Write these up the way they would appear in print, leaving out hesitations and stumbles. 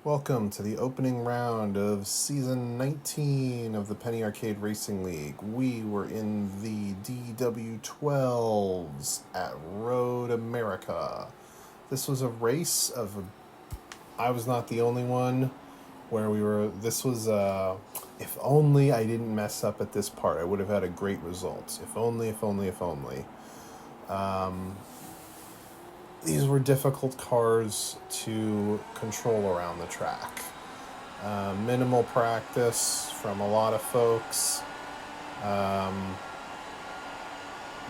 Welcome to the opening round of Season 19 of the Penny Arcade Racing League. We were in the DW12s at Road America. This was a race of... I was not the only one where we were... This was... if only I didn't mess up at this part, I would have had a great result. If only, if only, if only. These were difficult cars to control around the track. Minimal practice from a lot of folks.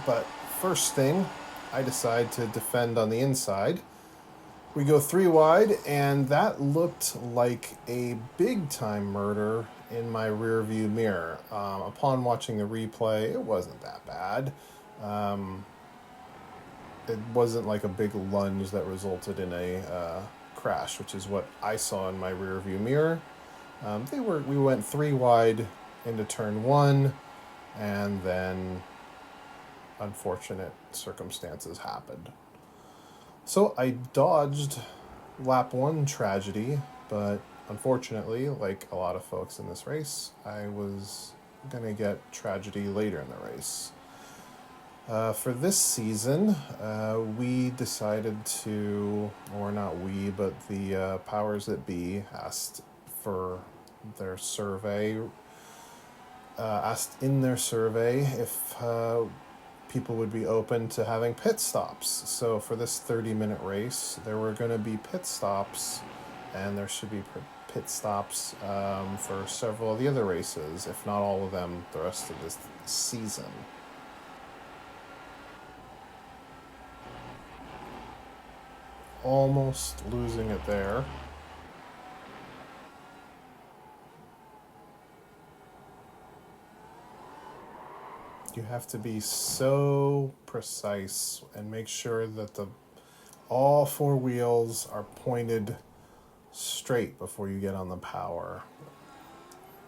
But first thing, I decide to defend on the inside. We go 3 wide, and that looked like a big-time murder in my rear view mirror. Upon watching the replay, it wasn't that bad. It wasn't like a big lunge that resulted in a crash, which is what I saw in my rear view mirror. We went 3 wide into turn 1, and then unfortunate circumstances happened. So I dodged lap 1 tragedy, but unfortunately, like a lot of folks in this race, I was going to get tragedy later in the race. For this season, we decided to, or not we, but the powers that be asked for their survey, asked in their survey if people would be open to having pit stops. So for this 30-minute race, there were going to be pit stops, and there should be pit stops for several of the other races, if not all of them, the rest of this season. Almost losing it there. You have to be so precise and make sure that all 4 wheels are pointed straight before you get on the power.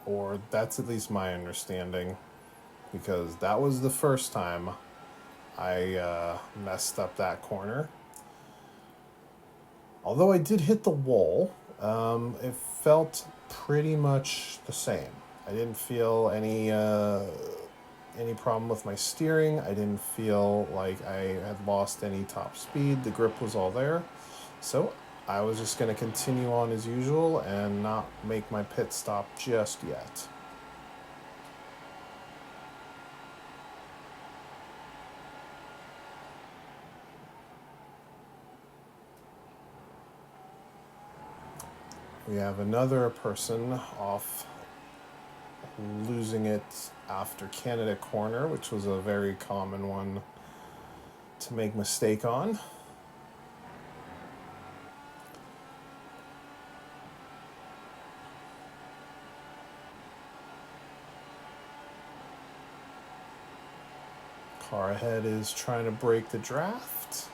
Or that's at least my understanding, because that was the first time I messed up that corner. Although I did hit the wall, it felt pretty much the same. I didn't feel any problem with my steering. I didn't feel like I had lost any top speed. The grip was all there. So I was just going to continue on as usual and not make my pit stop just yet. We have another person off, losing it after Canada corner, which was a very common one to make mistake on. Car ahead is trying to break the draft.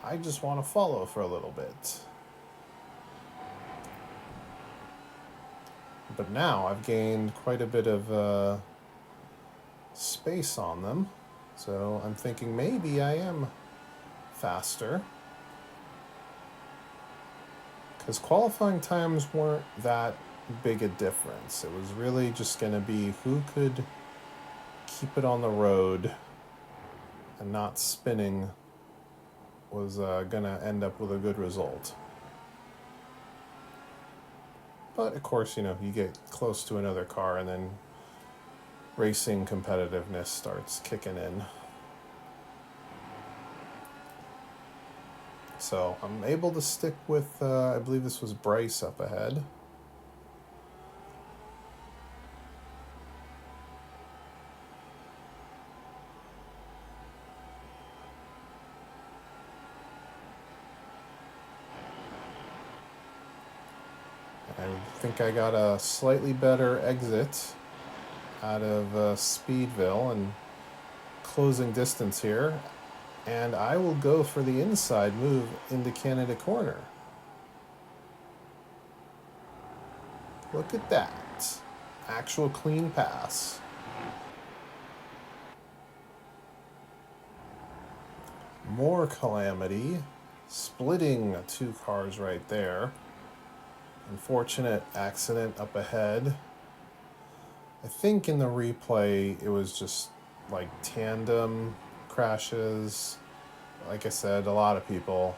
I just want to follow for a little bit. But now I've gained quite a bit of space on them. So I'm thinking maybe I am faster. Because qualifying times weren't that big a difference. It was really just going to be who could keep it on the road and not spinning was going to end up with a good result. But of course, you get close to another car and then racing competitiveness starts kicking in. So I'm able to stick with, I believe this was Bryce up ahead. I think I got a slightly better exit out of Speedville and closing distance here. And I will go for the inside move into Canada corner. Look at that. Actual clean pass. More calamity. splitting two cars right there. Unfortunate accident up ahead. I think in the replay it was just like tandem crashes. Like I said, a lot of people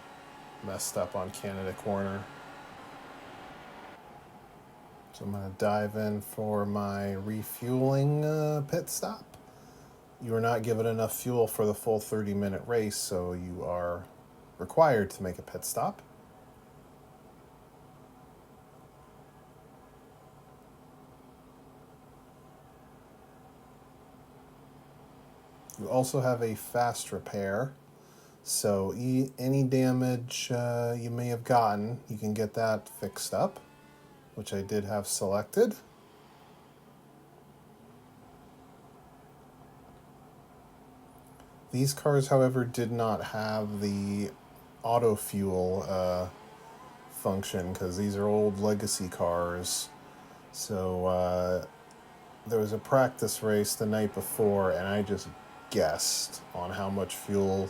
messed up on Canada Corner. So I'm going to dive in for my refueling pit stop. You are not given enough fuel for the full 30-minute race, so you are required to make a pit stop. You also have a fast repair, so any damage you may have gotten, you can get that fixed up, which I did have selected. These cars, however, did not have the auto fuel function because these are old legacy cars. So there was a practice race the night before, and I just guessed on how much fuel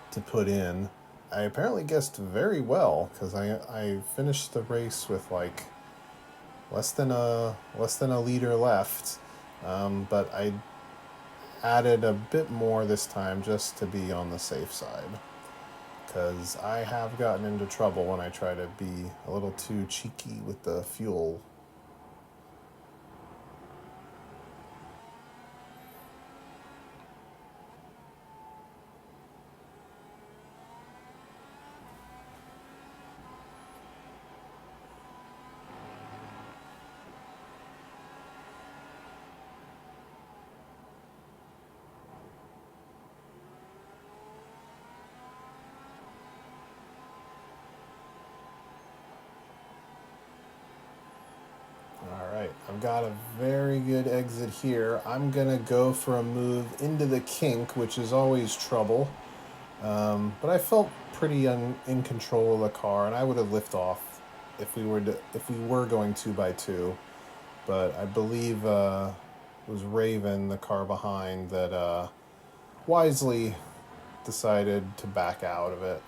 to put in. I apparently guessed very well because I finished the race with like less than a liter left, but I added a bit more this time just to be on the safe side, because I have gotten into trouble when I try to be a little too cheeky with the fuel. Alright, I've got a very good exit here. I'm going to go for a move into the kink, which is always trouble. But I felt pretty in control of the car, and I would have lifted off if we were going 2x2. But I believe it was Raven, the car behind, that wisely decided to back out of it.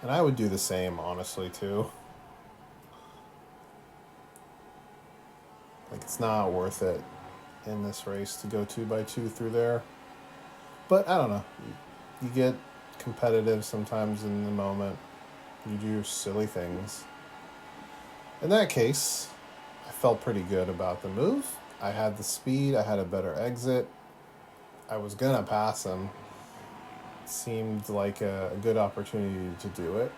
And I would do the same, honestly, too. Like, it's not worth it in this race to go 2x2 through there. But I don't know. You get competitive sometimes in the moment. You do silly things. In that case, I felt pretty good about the move. I had the speed. I had a better exit. I was going to pass him. It seemed like a good opportunity to do it.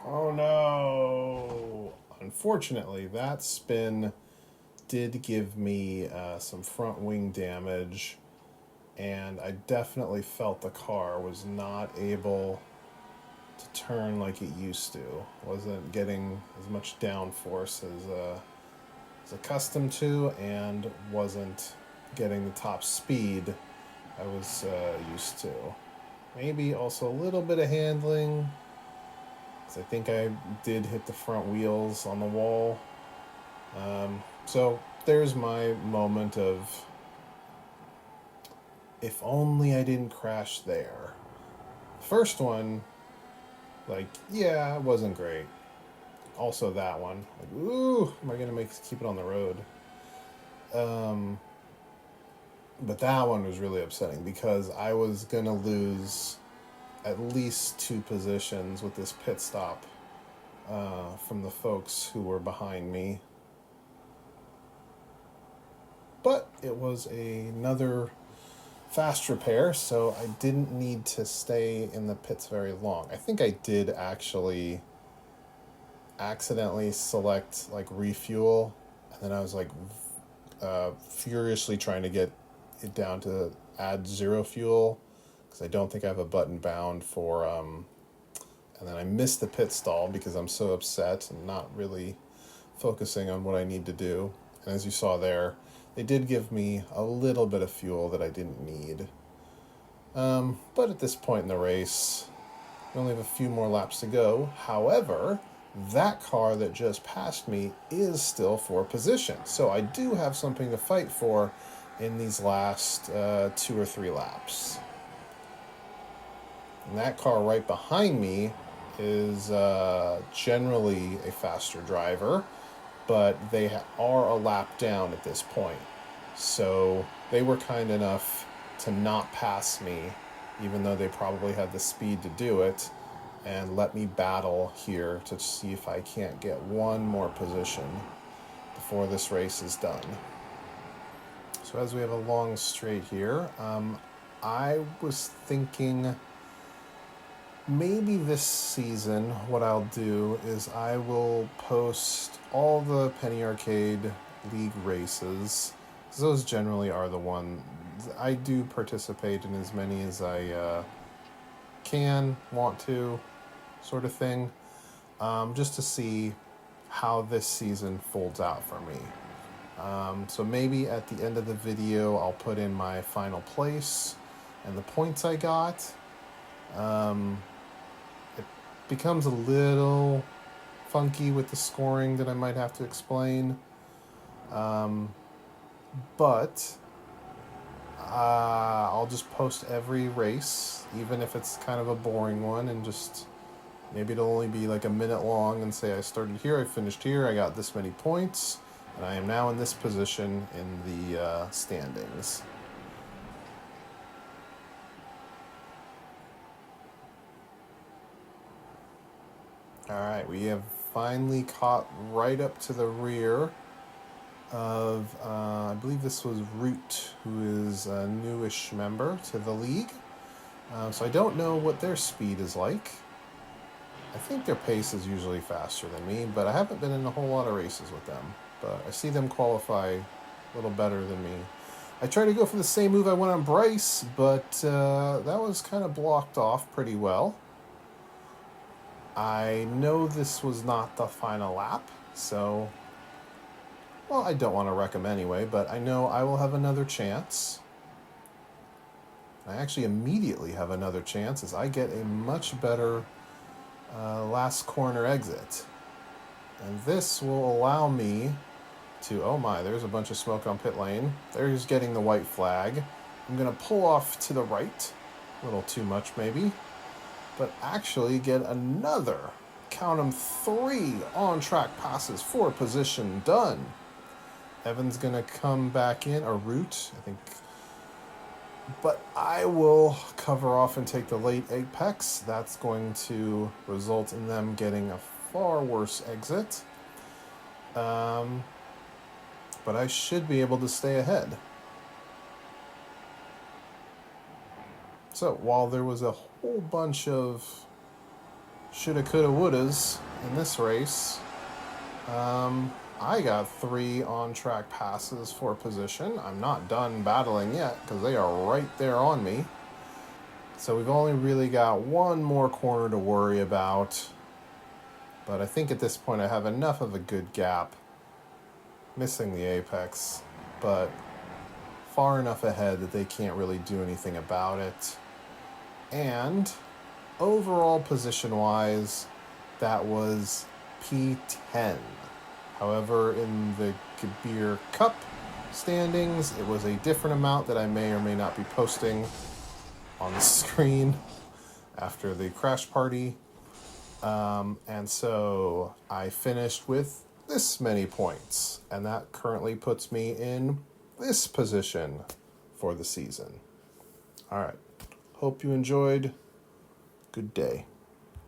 Oh no! Unfortunately, that spin did give me some front wing damage, and I definitely felt the car was not able to turn like it used to. Wasn't getting as much downforce as accustomed to, and wasn't getting the top speed I was used to. Maybe also a little bit of handling, because I think I did hit the front wheels on the wall. So there's my moment of, if only I didn't crash there. First one, like, yeah, it wasn't great. Also that one, like, ooh, am I gonna keep it on the road? But that one was really upsetting because I was gonna lose at least 2 positions with this pit stop from the folks who were behind me. But it was another fast repair, so I didn't need to stay in the pits very long. I think I did actually accidentally select like refuel, and then I was like furiously trying to get it down to add 0 fuel, because I don't think I have a button bound for and then I missed the pit stall because I'm so upset and not really focusing on what I need to do. And as you saw there, they did give me a little bit of fuel that I didn't need. But at this point in the race, we only have a few more laps to go. However, that car that just passed me is still for position. So I do have something to fight for in these last 2 or 3 laps. And that car right behind me is generally a faster driver, but they are a lap down at this point. So they were kind enough to not pass me, even though they probably had the speed to do it, and let me battle here to see if I can't get one more position before this race is done. So as we have a long straight here, I was thinking maybe this season what I'll do is I will post all the Penny Arcade League races. Those generally are the ones I do participate in, as many as I want to, sort of thing, just to see how this season folds out for me. So maybe at the end of the video I'll put in my final place and the points I got. It becomes a little funky with the scoring that I might have to explain, but I'll just post every race, even if it's kind of a boring one, and just maybe it'll only be like a minute long and say I started here, I finished here, I got this many points, and I am now in this position in the standings. Alright, we have finally caught right up to the rear of, I believe this was Root, who is a newish member to the league. So I don't know what their speed is like. I think their pace is usually faster than me, but I haven't been in a whole lot of races with them. But I see them qualify a little better than me. I tried to go for the same move I went on Bryce, but that was kind of blocked off pretty well. I know this was not the final lap, so, well, I don't want to wreck him anyway, but I know I will have another chance. I actually immediately have another chance as I get a much better last corner exit. And this will allow me to, oh my, there's a bunch of smoke on pit lane. There's getting the white flag. I'm going to pull off to the right, a little too much maybe, but actually get another, count them, 3 on-track passes for position done. Evan's going to come back in, or Root, I think, but I will cover off and take the late apex. That's going to result in them getting a far worse exit. But I should be able to stay ahead. So while there was a whole bunch of shoulda, coulda, wouldas in this race, I got 3 on-track passes for position. I'm not done battling yet because they are right there on me. So we've only really got one more corner to worry about. But I think at this point I have enough of a good gap. Missing the apex, but far enough ahead that they can't really do anything about it. And overall position-wise, that was P10. However, in the Kabir Cup standings, it was a different amount that I may or may not be posting on the screen after the crash party. And so I finished with this many points, and that currently puts me in this position for the season. All right. Hope you enjoyed. Good day.